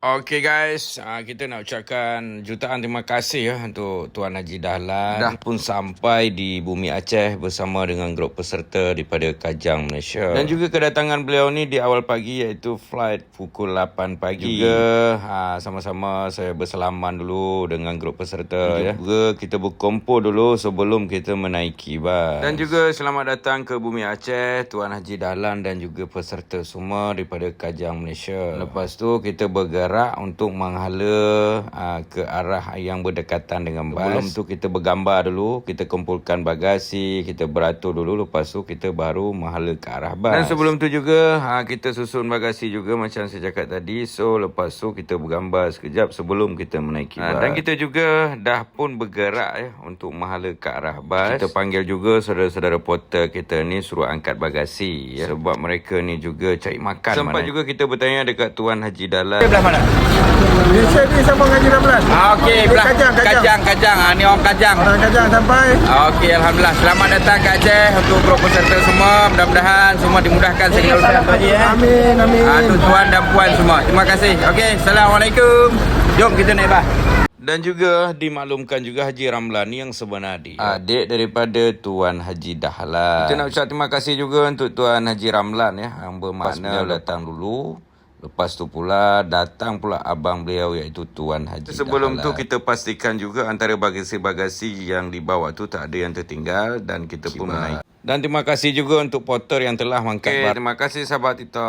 Okey guys, kita nak ucapkan jutaan terima kasih untuk Tuan Haji Dahlan dah pun sampai di Bumi Aceh bersama dengan grup peserta daripada Kajang, Malaysia. Dan juga kedatangan beliau ni di awal pagi iaitu flight pukul 8 pagi. Juga sama-sama saya bersalaman dulu dengan grup peserta ya. Juga kita berkumpul dulu sebelum kita menaiki bas. Dan juga selamat datang ke Bumi Aceh Tuan Haji Dahlan dan juga peserta semua daripada Kajang, Malaysia. Lepas tu kita bergerak untuk menghala ke arah yang berdekatan dengan bas. Sebelum tu kita bergambar dulu, kita kumpulkan bagasi, kita beratur dulu, lepas tu kita baru menghala ke arah bas. Dan sebelum tu juga kita susun bagasi juga macam saya cakap tadi. So lepas tu kita bergambar sekejap sebelum kita menaiki bas. Dan kita juga dah pun bergerak ya untuk menghala ke arah bas. Kita panggil juga saudara-saudara porter kita ni suruh angkat bagasi ya. Sebab mereka ni juga cari makan. Sempat juga kita bertanya dekat Tuan Haji Dahlan. Belah mana? Malaysia ni sambung Haji Ramlan. Okey, belah Kajang. Ni orang Kajang. Orang Kajang sampai. Okey, alhamdulillah. Selamat datang ke Aceh untuk grup peserta semua. Mudah-mudahan semua dimudahkan segala urusan tu Haji Amin, amin. Untuk tuan dan puan semua. Terima kasih. Okey, assalamualaikum. Jom kita naik bas. Dan juga dimaklumkan juga Haji Ramlan ni yang sebenar dia adik daripada Tuan Haji Dahlan. Kita nak ucap terima kasih juga untuk Tuan Haji Ramlan ya, yang bermakna datang dulu. Lepas tu pula datang pula abang beliau iaitu Tuan Haji Sebelum Dahlan. Tu kita pastikan juga antara bagasi-bagasi yang dibawa tu tak ada yang tertinggal dan kita pun menaiki. Dan terima kasih juga untuk porter yang telah mengangkat. Terima kasih sahabat Tito.